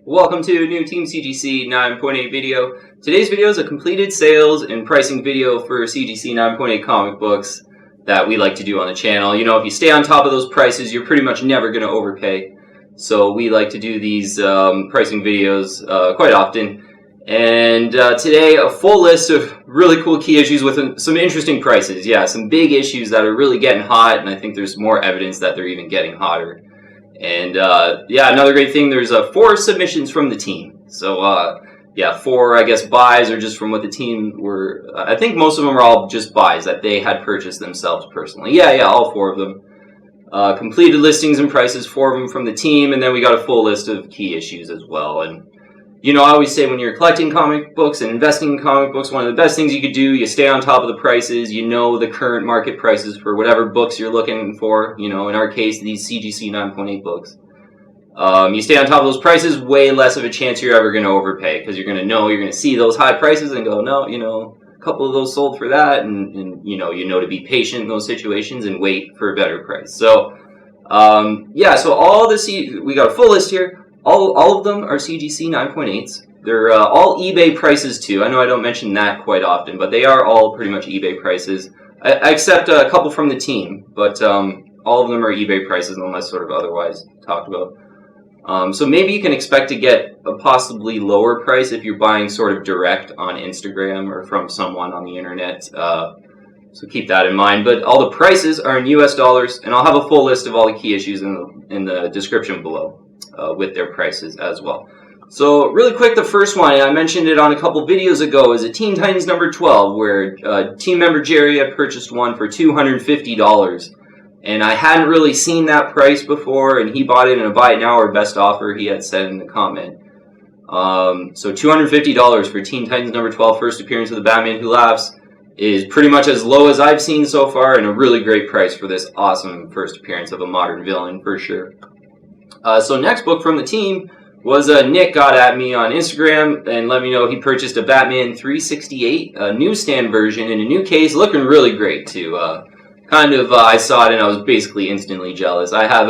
Welcome to a new Team CGC 9.8 video. Today's video is a completed sales and pricing video for CGC 9.8 comic books that we like to do on the channel. You know, if you stay on top of those prices, you're pretty much never going to overpay. So we like to do these pricing videos quite often. And today, a full list of really cool key issues with some interesting prices. Yeah, some big issues that are really getting hot, and I think there's more evidence that they're even getting hotter. And yeah, another great thing, there's 4 submissions from the team. So yeah, 4, I guess, buys are just from what the team were. I think most of them are all just buys that they had purchased themselves personally. Yeah, all 4 of them. Completed listings and prices, 4 of them from the team, and then we got a full list of key issues as well. And you know, I always say when you're collecting comic books and investing in comic books, one of the best things you could do, you stay on top of the prices, you know the current market prices for whatever books you're looking for. You know, in our case, these CGC 9.8 books. You stay on top of those prices, way less of a chance you're ever going to overpay, because you're going to know, you're going to see those high prices and go, no, you know, a couple of those sold for that, and you know to be patient in those situations and wait for a better price. So, yeah, so all the we got a full list here. All of them are CGC 9.8s. They're all eBay prices too. I know I don't mention that quite often, but they are all pretty much eBay prices. I accept a couple from the team, but all of them are eBay prices unless sort of otherwise talked about. So maybe you can expect to get a possibly lower price if you're buying sort of direct on Instagram or from someone on the internet. So keep that in mind. But all the prices are in US dollars, and I'll have a full list of all the key issues in the description below. With their prices as well. So really quick, the first one, and I mentioned it on a couple videos ago, is a Teen Titans number 12, where team member Jerry had purchased one for $250. And I hadn't really seen that price before, and he bought it in a buy it now or best offer he had said in the comment. So $250 for Teen Titans number 12, first appearance of the Batman Who Laughs, is pretty much as low as I've seen so far, and a really great price for this awesome first appearance of a modern villain, for sure. So next book from the team was Nick got at me on Instagram and let me know he purchased a Batman 368 newsstand version in a new case, looking really great too. I saw it and I was basically instantly jealous. I have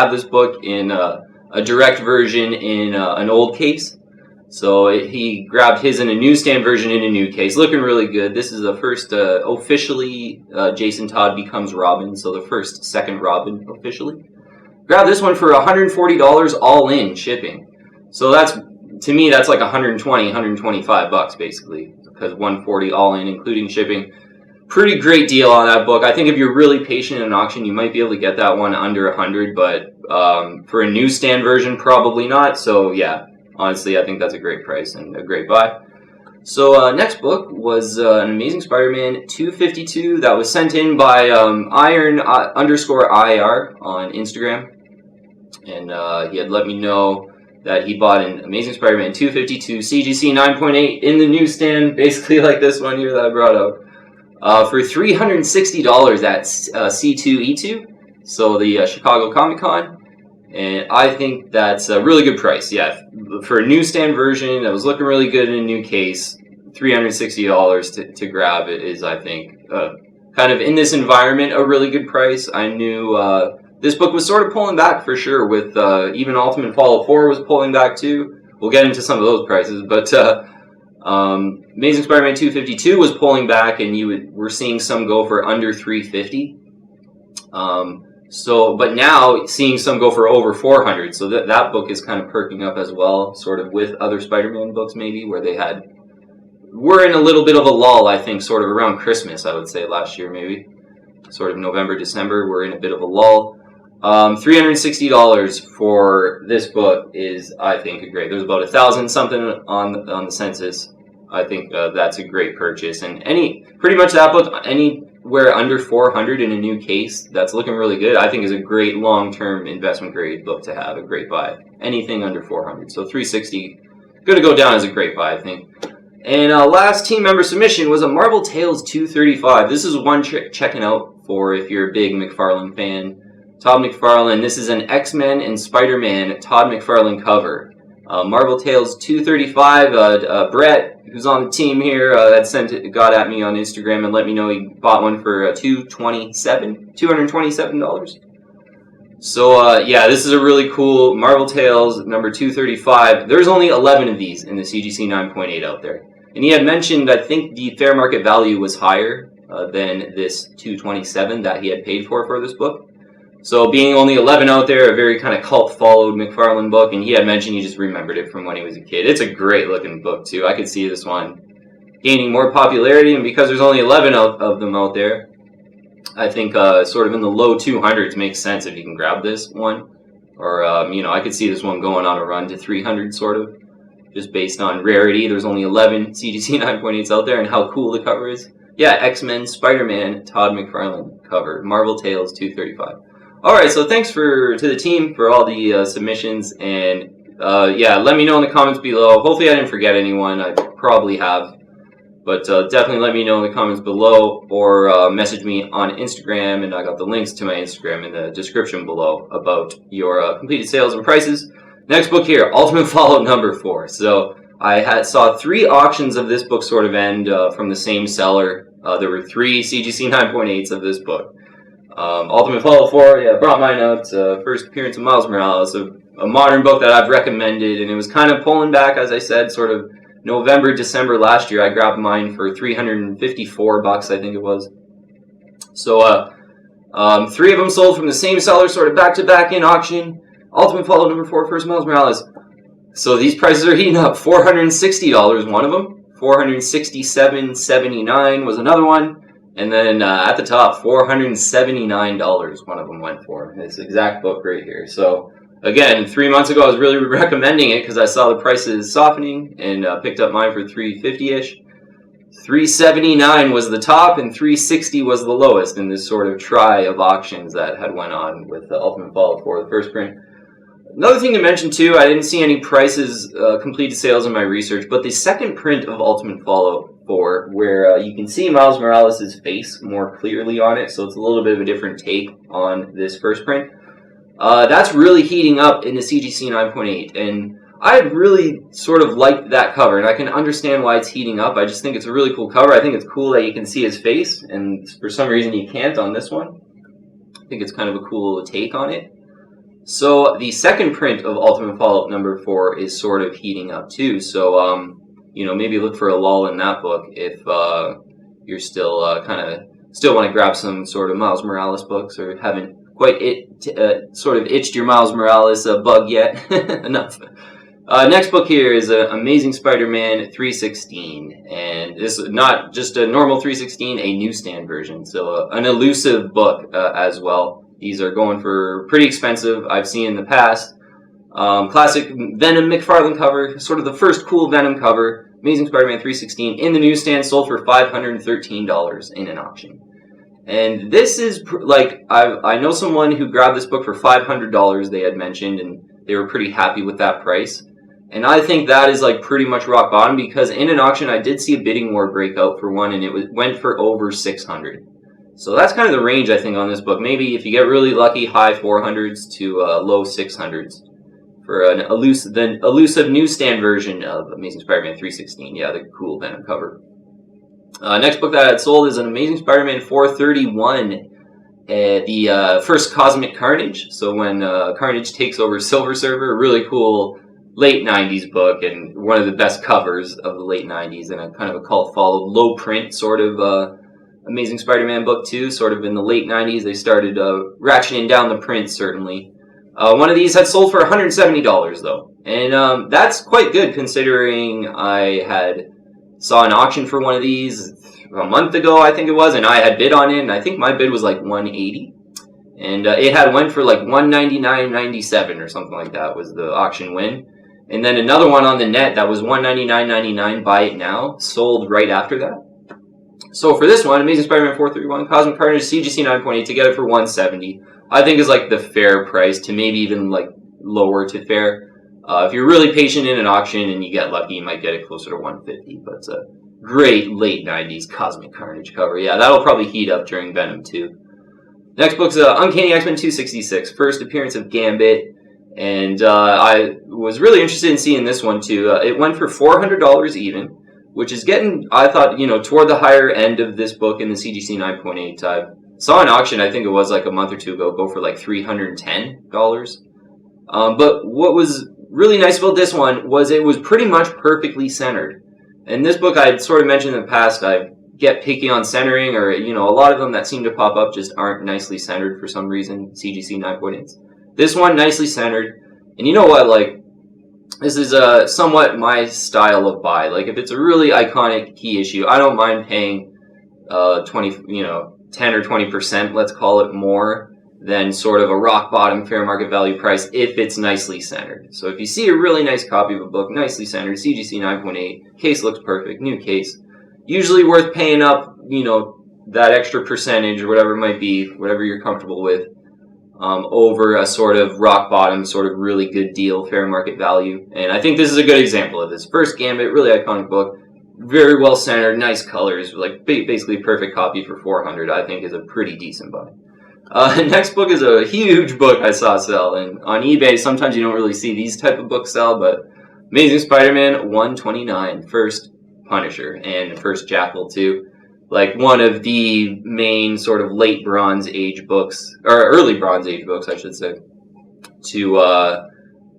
this book in a direct version in an old case. So he grabbed his in a newsstand version in a new case, looking really good. This is the first officially Jason Todd becomes Robin, so the second Robin officially. Grab this one for $140 all in shipping. So to me that's like $120, $125 basically, because $140 all in including shipping. Pretty great deal on that book. I think if you're really patient in an auction, you might be able to get that one under $100, but for a newsstand version, probably not. So yeah, honestly, I think that's a great price and a great buy. So next book was an Amazing Spider-Man 252 that was sent in by Iron_IR on Instagram. And he had let me know that he bought an Amazing Spider-Man 252 CGC 9.8 in the newsstand, basically like this one here that I brought up, for $360 at C2E2, so the Chicago Comic Con. And I think that's a really good price. Yeah, for a newsstand version that was looking really good in a new case, $360 to grab it is, I think, kind of in this environment, a really good price. I knew this book was sort of pulling back for sure, with even Ultimate Fallout 4 was pulling back too. We'll get into some of those prices, but Amazing Spider-Man 252 was pulling back, and we're seeing some go for under $350. But now seeing some go for over $400, so that book is kind of perking up as well, sort of with other Spider-Man books maybe, where we're in a little bit of a lull, I think, sort of around Christmas, I would say, last year maybe. Sort of November, December, we're in a bit of a lull. $360 for this book is, I think, great. There's about 1,000 something on the census. I think that's a great purchase. And pretty much that book, anywhere under $400 in a new case, that's looking really good, I think is a great long-term investment grade book to have, a great buy. Anything under $400. So $360, going to go down as a great buy, I think. And last team member submission was a Marvel Tales 235. This is one checking out for if you're a big McFarlane fan. Todd McFarlane. This is an X-Men and Spider-Man Todd McFarlane cover. Marvel Tales 235. Brett, who's on the team here, got at me on Instagram and let me know he bought one for $227. So, yeah, this is a really cool Marvel Tales number 235. There's only 11 of these in the CGC 9.8 out there. And he had mentioned, I think the fair market value was higher than this 227 that he had paid for this book. So being only 11 out there, a very kind of cult-followed McFarlane book, and he had mentioned he just remembered it from when he was a kid. It's a great-looking book, too. I could see this one gaining more popularity, and because there's only 11 of them out there, I think sort of in the low 200s makes sense if you can grab this one. Or, you know, I could see this one going on a run to 300, sort of, just based on rarity. There's only 11 CGC 9.8s out there, and how cool the cover is. Yeah, X-Men, SpiderMan, Todd McFarlane cover, Marvel Tales 235. Alright, so thanks to the team for all the submissions, and yeah, let me know in the comments below. Hopefully I didn't forget anyone, I probably have. But definitely let me know in the comments below, or message me on Instagram, and I got the links to my Instagram in the description below about your completed sales and prices. Next book here, Ultimate Fallout number 4. So I saw 3 auctions of this book sort of end from the same seller. There were 3 CGC 9.8s of this book. Ultimate Fallout 4, yeah, brought mine out. First appearance of Miles Morales, a modern book that I've recommended, and it was kind of pulling back, as I said, sort of November, December last year. I grabbed mine for $354, I think it was. So 3 of them sold from the same seller, sort of back to back in auction. Ultimate Fallout number 4, First Miles Morales. So these prices are heating up. $460 one of them. $467.79 was another one. And then at the top, $479 one of them went for. This exact book right here. So again, 3 months ago I was really recommending it because I saw the prices softening, and picked up mine for $350-ish. $379 was the top and $360 was the lowest in this sort of try of auctions that had went on with the Ultimate Fallout 4, the first print. Another thing to mention too, I didn't see any prices completed sales in my research, but the second print of Ultimate Fallout 4, where you can see Miles Morales' face more clearly on it, so it's a little bit of a different take on this first print. That's really heating up in the CGC 9.8, and I really sort of liked that cover, and I can understand why it's heating up. I just think it's a really cool cover. I think it's cool that you can see his face, and for some reason you can't on this one. I think it's kind of a cool take on it. So the second print of Ultimate Fallout number 4 is sort of heating up too, so you know, maybe look for a lull in that book if you're still still want to grab some sort of Miles Morales books, or haven't quite sort of itched your Miles Morales bug yet. Enough. Next book here is Amazing Spider-Man 316, and this is not just a normal 316, a newsstand version, so an elusive book as well. These are going for pretty expensive, I've seen in the past. Classic Venom McFarlane cover, sort of the first cool Venom cover. Amazing Spider-Man 316 in the newsstand, sold for $513 in an auction. And this is, like, I know someone who grabbed this book for $500, they had mentioned, and they were pretty happy with that price. And I think that is, like, pretty much rock bottom, because in an auction I did see a bidding war break out for one, and it went for over $600. So that's kind of the range, I think, on this book. Maybe if you get really lucky, high 400s to low 600s for an elusive newsstand version of Amazing Spider-Man 316. Yeah, the cool Venom cover. Next book that I had sold is an Amazing Spider-Man 431, the first Cosmic Carnage. So when Carnage takes over Silver Surfer, a really cool late 90s book, and one of the best covers of the late 90s, and a kind of a cult-followed, low print sort of Amazing Spider-Man book too. Sort of in the late 90s, they started ratcheting down the print, certainly. One of these had sold for $170 though, and that's quite good considering I saw an auction for one of these a month ago, I think it was, and I had bid on it, and I think my bid was like $180, and it had went for like $199.97 or something like that was the auction win. And then another one on the net that was $199.99, buy it now, sold right after that. So for this one, Amazing Spider-Man 431, Cosmic Carnage, CGC 9.8, together for $170. I think is like the fair price, to maybe even like lower to fair. If you're really patient in an auction and you get lucky, you might get it closer to $150. But it's a great late 90s Cosmic Carnage cover. Yeah, that'll probably heat up during Venom 2. Next book's Uncanny X-Men 266, first appearance of Gambit. And I was really interested in seeing this one too. It went for $400 even, which is getting, I thought, you know, toward the higher end of this book in the CGC 9.8. I've Saw an auction, I think it was like a month or two ago, go for like $310. But what was really nice about this one was it was pretty much perfectly centered. And this book, I had sort of mentioned in the past, I get picky on centering, or, you know, a lot of them that seem to pop up just aren't nicely centered for some reason, CGC 9.8. This one, nicely centered. And you know what, like, this is somewhat my style of buy. Like, if it's a really iconic key issue, I don't mind paying 10 or 20%, let's call it, more than sort of a rock bottom fair market value price if it's nicely centered. So if you see a really nice copy of a book, nicely centered, CGC 9.8, case looks perfect, new case, usually worth paying up, you know, that extra percentage or whatever it might be, whatever you're comfortable with, over a sort of rock bottom, sort of really good deal, fair market value. And I think this is a good example of this. First Gambit, really iconic book, very well centered, nice colors, like basically a perfect copy for $400, I think is a pretty decent buy. Next book is a huge book I saw sell, and on eBay sometimes you don't really see these type of books sell, but Amazing Spider-Man 129, first Punisher, and first Jackal too. Like one of the main sort of late Bronze Age books, or early Bronze Age books I should say, to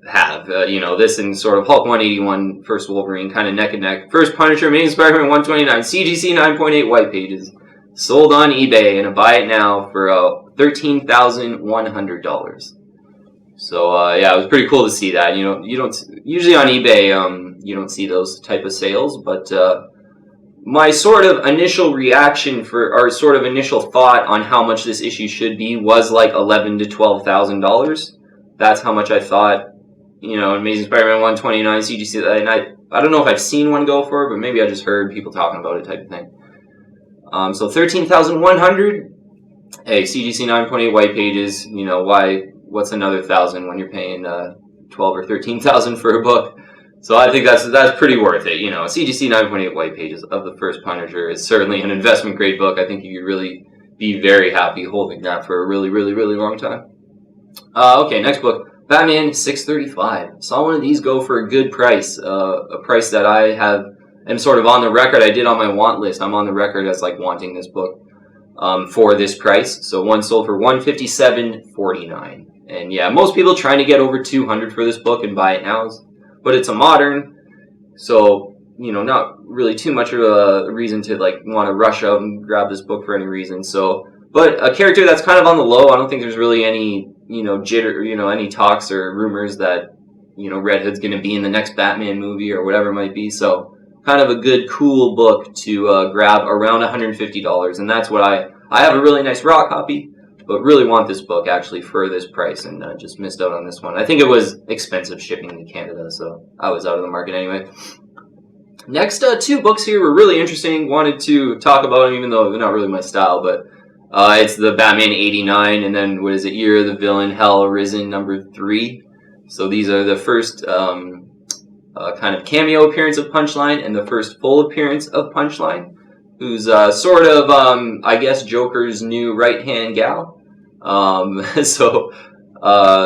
have. You know, this and sort of Hulk 181, first Wolverine, kind of neck and neck. First Punisher, Amazing Spider-Man 129, CGC 9.8 white pages. Sold on eBay, and I buy it now for $13,100. So yeah, it was pretty cool to see that. You know, you don't usually on eBay, you don't see those type of sales. But my sort of initial reaction or sort of initial thought on how much this issue should be was like $11,000 to $12,000. That's how much I thought. You know, Amazing Spider-Man 129 CGC, and I don't know if I've seen one go for it, but maybe I just heard people talking about it, type of thing. So $13,100. Hey, CGC 9.8 white pages. You know, what's another $1,000 when you're paying $12,000 or $13,000 for a book? So I think that's pretty worth it. You know, CGC 9.8 white pages of the first Punisher is certainly an investment grade book. I think you could really be very happy holding that for a really, really, really long time. Okay, next book, Batman 635. Saw one of these go for a good price, a price that I am sort of on the record. I did on my want list. I'm on the record as like wanting this book for this price. So one sold for $157.49, and yeah, most people trying to get over $200 for this book and buy it now, but it's a modern, so you know, not really too much of a reason to like want to rush out and grab this book for any reason. So, but a character that's kind of on the low. I don't think there's really any, you know, jitter, you know, any talks or rumors that, you know, Red Hood's going to be in the next Batman movie or whatever it might be. So kind of a good, cool book to grab around $150, and that's what I have a really nice raw copy, but really want this book actually for this price, and just missed out on this one. I think it was expensive shipping to Canada, so I was out of the market anyway. Next, two books here were really interesting. Wanted to talk about them, even though they're not really my style, but it's the Batman 89, and then what is it, Year of the Villain, Hell Arisen #3. So these are the first kind of cameo appearance of Punchline and the first full appearance of Punchline, who's sort of, I guess, Joker's new right-hand gal. So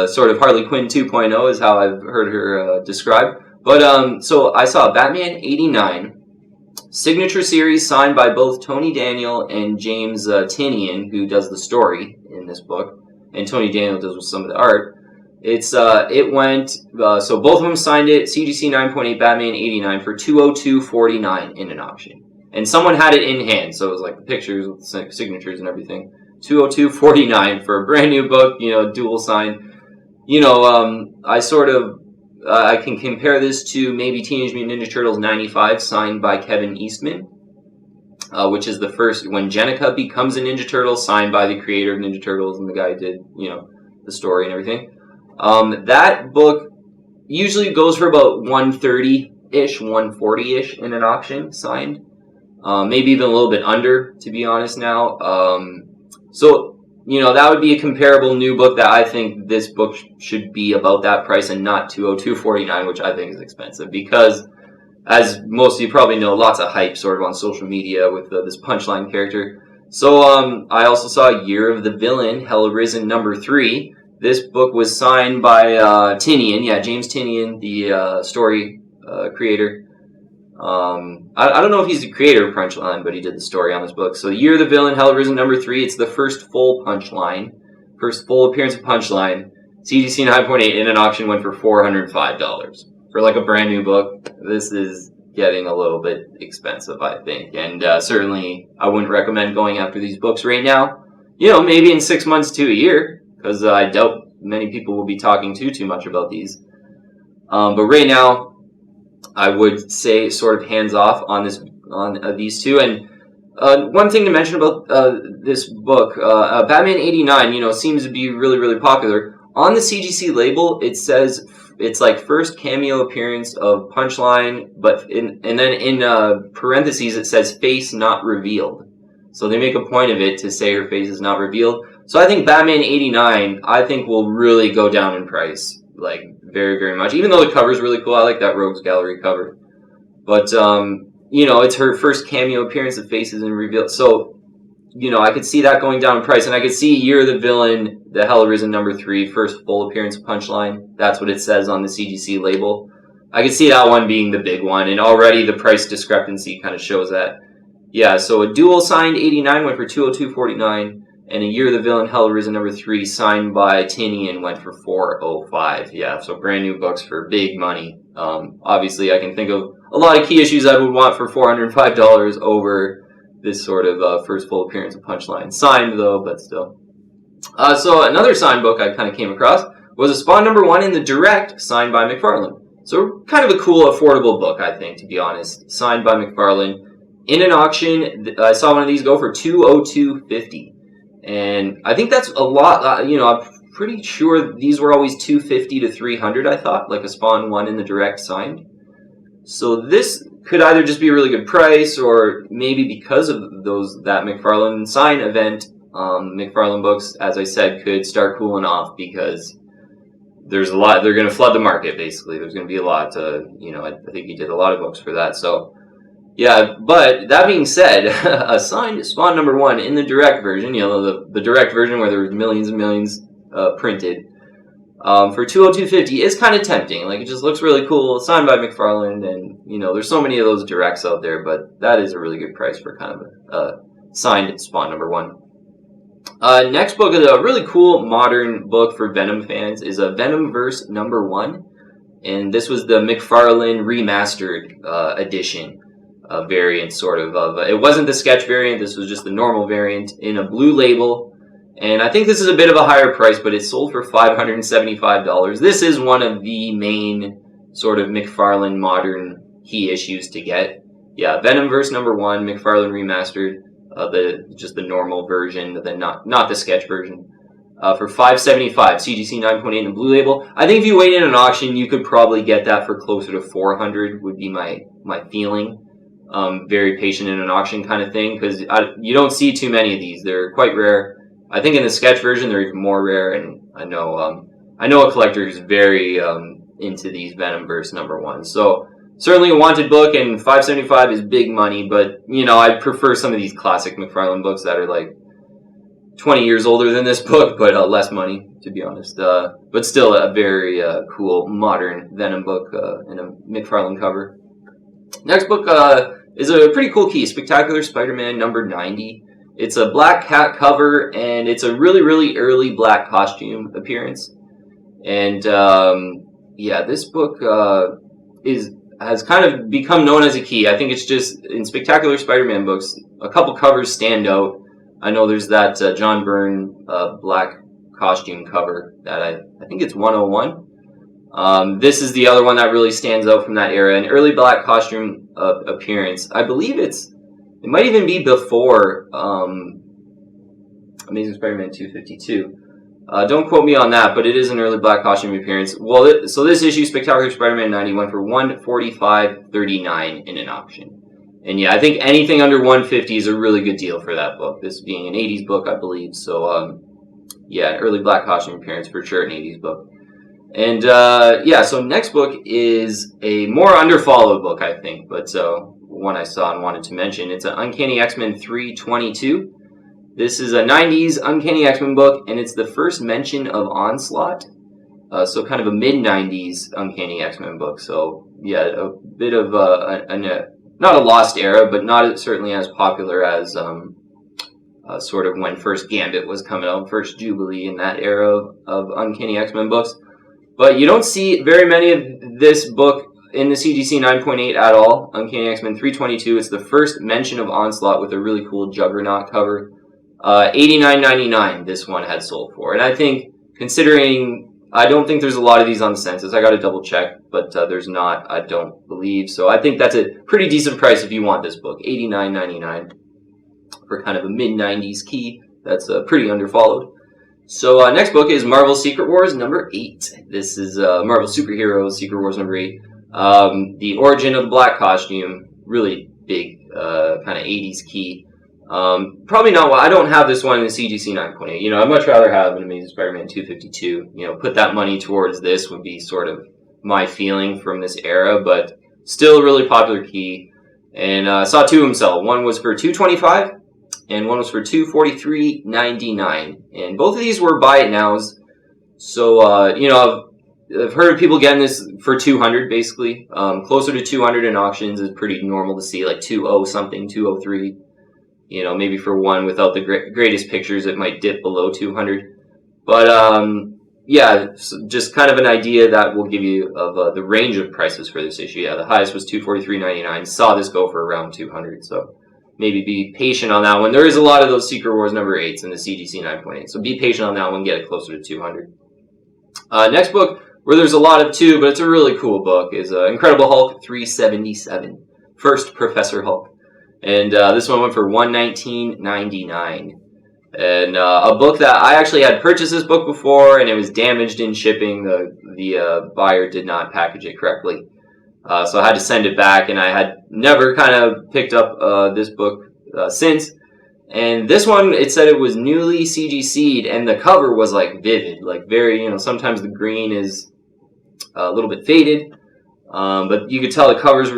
sort of Harley Quinn 2.0 is how I've heard her described. But so I saw Batman 89, signature series signed by both Tony Daniel and James Tynion, who does the story in this book, and Tony Daniel does some of the art. It went, so both of them signed it, CGC 9.8 Batman 89 for $202.49 in an auction. And someone had it in hand, so it was like the pictures with the signatures and everything. $202.49 for a brand new book, you know, dual sign. You know, I sort of, I can compare this to maybe Teenage Mutant Ninja Turtles 95 signed by Kevin Eastman, which is the first, when Jennica becomes a Ninja Turtle, signed by the creator of Ninja Turtles and the guy who did, you know, the story and everything. That book usually goes for about $130-ish, $140-ish in an auction signed. Maybe even a little bit under, to be honest now. So, you know, that would be a comparable new book that I think this book should be about that price and not $202.49, which I think is expensive because, as most of you probably know, lots of hype sort of on social media with this Punchline character. So, I also saw Year of the Villain, Hell Arisen #3. This book was signed by Tynion, yeah, James Tynion, the story creator. I don't know if he's the creator of Punchline, but he did the story on this book. So Year of the Villain, Hell Arisen #3. It's the first full Punchline. First full appearance of Punchline. CGC 9.8 in an auction went for $405. For like a brand new book, this is getting a little bit expensive, I think. And certainly I wouldn't recommend going after these books right now. You know, maybe in 6 months to a year, because I doubt many people will be talking too much about these. But right now, I would say sort of hands off on these two. And one thing to mention about this book, Batman 89, you know, seems to be really popular. On the CGC label, it says it's like first cameo appearance of Punchline, but and then in parentheses it says face not revealed. So they make a point of it to say her face is not revealed. So I think Batman 89, I think will really go down in price, like very much. Even though the cover is really cool, I like that Rogues Gallery cover. But you know, it's her first cameo appearance. The face isn't revealed, so you know I could see that going down in price, and I could see Year of the Villain, the Hell Arisen #3, first full appearance of Punchline. That's what it says on the CGC label. I could see that one being the big one, and already the price discrepancy kind of shows that. Yeah, so a dual signed 89 went for $202.49, and a Year of the Villain, Hell Arisen #3, signed by Tinian, went for $405. Yeah, so brand new books for big money. Obviously, I can think of a lot of key issues I would want for $405 over this sort of first full appearance of Punchline. Signed, though, but still. So another signed book I kind of came across was a Spawn #1 in the Direct, signed by McFarlane. So kind of a cool, affordable book, I think, to be honest. Signed by McFarlane. In an auction, I saw one of these go for $202.50. And I think that's a lot. You know, I'm pretty sure these were always $250 to $300, I thought, like a Spawn 1 in the Direct signed. So this could either just be a really good price, or maybe because of that McFarlane sign event, McFarlane books, as I said, could start cooling off because there's a lot. They're going to flood the market, basically. There's going to be a lot. You know, I think he did a lot of books for that. So, yeah. But that being said, a signed Spawn #1 in the Direct version, you know, the Direct version where there was millions and millions printed, for $202.50 is kind of tempting. Like, it just looks really cool, signed by McFarlane, and you know, there's so many of those Directs out there, but that is a really good price for kind of a signed Spawn #1. Next book is a really cool modern book for Venom fans. Is a Venom Verse #1, and this was the McFarlane remastered edition variant, sort of. It wasn't the sketch variant. This was just the normal variant in a blue label. And I think this is a bit of a higher price, but it sold for $575. This is one of the main sort of McFarlane modern key issues to get. Yeah, Venom Verse #1, McFarlane remastered, just the normal version, then not the sketch version, for $575. CGC 9.8 in the blue label. I think if you wait in an auction, you could probably get that for closer to $400. Would be my feeling. Very patient in an auction kind of thing, because you don't see too many of these. They're quite rare. I think in the sketch version they're even more rare, and I know a collector who's very into these Venom Verse #1. So certainly a wanted book, and $575 is big money. But you know, I prefer some of these classic McFarlane books that are like 20 years older than this book, but less money, to be honest. But still a very cool modern Venom book in a McFarlane cover. Next book is a pretty cool key, Spectacular Spider-Man #90. It's a black cat cover, and it's a really early black costume appearance. And yeah, this book has kind of become known as a key. I think it's just in Spectacular Spider-Man books, a couple covers stand out. I know there's that John Byrne black costume cover that I think it's 101. This is the other one that really stands out from that era. An early black costume appearance. I believe it might even be before Amazing Spider-Man 252. Don't quote me on that, but it is an early black costume appearance. Well, so this issue, Spectacular Spider-Man 90, went for $145.39 in an auction. And yeah, I think anything under $150 is a really good deal for that book. This being an 80s book, I believe. So yeah, an early black costume appearance for sure, an 80s book. And yeah, so next book is a more underfollowed book, I think, but one I saw and wanted to mention. It's an Uncanny X-Men 322. This is a 90s Uncanny X-Men book, and it's the first mention of Onslaught. So kind of a mid-90s Uncanny X-Men book. So a bit of not a lost era, but not certainly as popular as sort of when first Gambit was coming out, first Jubilee in that era of Uncanny X-Men books. But you don't see very many of this book in the CGC 9.8 at all. Uncanny X-Men 322. It's the first mention of Onslaught with a really cool Juggernaut cover. $89.99 this one had sold for. And I think, considering, I don't think there's a lot of these on the census. I got to double check, but there's not, I don't believe. So I think that's a pretty decent price if you want this book. $89.99 for kind of a mid-90s key. That's pretty underfollowed. So next book is Marvel Secret Wars number 8. This is Marvel Superheroes Secret Wars number 8. The origin of the black costume, really big kind of 80s key. Probably not. I don't have this one in the CGC 9.8. You know, I'd much rather have an Amazing Spider-Man 252. You know, put that money towards this would be sort of my feeling from this era, but still a really popular key. And I saw two of them sell. One was for $225, and one was for $243.99. And both of these were buy it nows. So you know, I've heard of people getting this for $200 basically. Closer to $200 in auctions is pretty normal to see, like 200 something, 203. You know, maybe for one without the greatest pictures, it might dip below 200. But yeah, so just kind of an idea that will give you of the range of prices for this issue. Yeah, the highest was $243.99. Saw this go for around 200. So maybe be patient on that one. There is a lot of those Secret Wars number 8s in the CGC 9.8. So be patient on that one. Get it closer to 200. Next book, where there's a lot of two, but it's a really cool book, is Incredible Hulk 377. First Professor Hulk. And this one went for $119.99. And a book that I actually had purchased this book before, and it was damaged in shipping. The buyer did not package it correctly. So I had to send it back, and I had never kind of picked up this book since. And this one, it said it was newly CGC'd, and the cover was like vivid, like very, you know, sometimes the green is a little bit faded. But you could tell the colors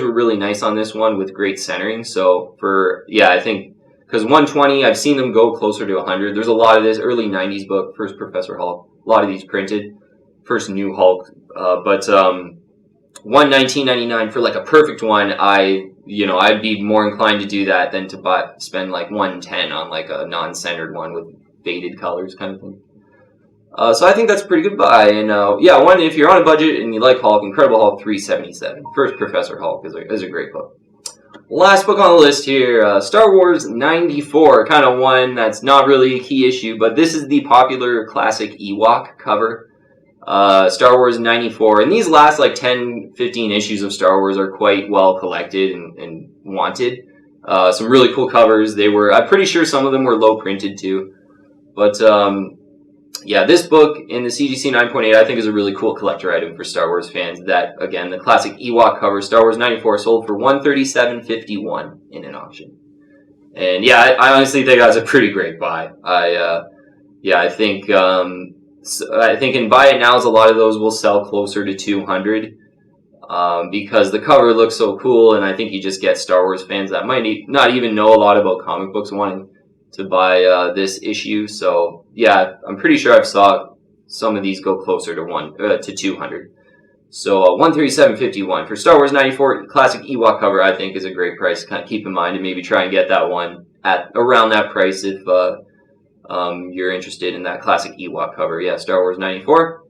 were really nice on this one with great centering. So for, yeah, I think, because 120, I've seen them go closer to 100. There's a lot of this early 90s book, first Professor Hulk, a lot of these printed, first new Hulk. But $119.99 for like a perfect one, I'd be more inclined to do that than to spend like $110 on like a non-centered one with faded colors kind of thing. So I think that's a pretty good buy. And yeah, if you're on a budget and you like Hulk, Incredible Hulk 377. First Professor Hulk is a great book. Last book on the list here, Star Wars 94. Kind of one that's not really a key issue, but this is the popular classic Ewok cover. Star Wars 94. And these last like 10, 15 issues of Star Wars are quite well collected and wanted. Some really cool covers. I'm pretty sure some of them were low printed too. But yeah, this book in the CGC 9.8 I think is a really cool collector item for Star Wars fans. That, again, the classic Ewok cover, Star Wars 94, sold for $137.51 in an auction. And yeah, I honestly think that's a pretty great buy. I think in buy it nows, a lot of those will sell closer to 200 because the cover looks so cool, and I think you just get Star Wars fans that might not even know a lot about comic books wanting to buy this issue. So yeah, I'm pretty sure I've saw some of these go closer to 200. So $137.51 for Star Wars 94 classic Ewok cover. I think is a great price to kind of keep in mind, and maybe try and get that one at around that price if you're interested in that classic Ewok cover. Yeah, Star Wars 94.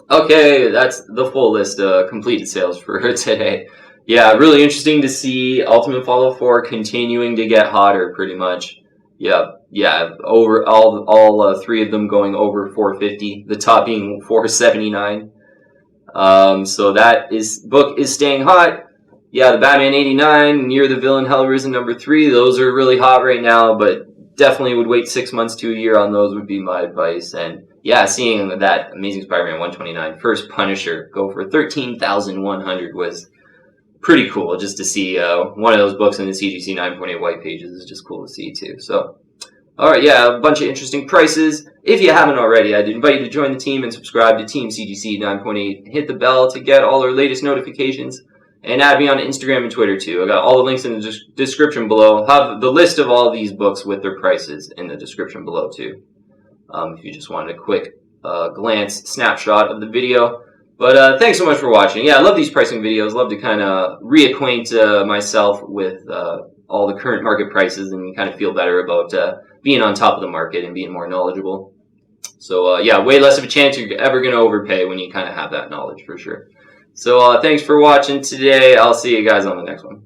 Okay, that's the full list of completed sales for today. Yeah, really interesting to see Ultimate Fallout 4 continuing to get hotter, pretty much. Yeah, over all three of them going over 450. The top being 479. So that book is staying hot. Yeah, the Batman 89, Near the Villain, Hell Risen number 3. Those are really hot right now, but definitely would wait 6 months to a year on those would be my advice. And yeah, seeing that Amazing Spider-Man 129 first Punisher go for $13,100 was pretty cool. Just to see one of those books in the CGC 9.8 white pages is just cool to see too. So, alright, yeah, a bunch of interesting prices. If you haven't already, I'd invite you to join the team and subscribe to Team CGC 9.8. Hit the bell to get all our latest notifications. And add me on Instagram and Twitter too. I got all the links in the description below. Have the list of all these books with their prices in the description below too. If you just wanted a quick glance snapshot of the video. But thanks so much for watching. Yeah, I love these pricing videos. Love to kind of reacquaint myself with all the current market prices and kind of feel better about being on top of the market and being more knowledgeable. So yeah, way less of a chance you're ever going to overpay when you kind of have that knowledge for sure. So thanks for watching today. I'll see you guys on the next one.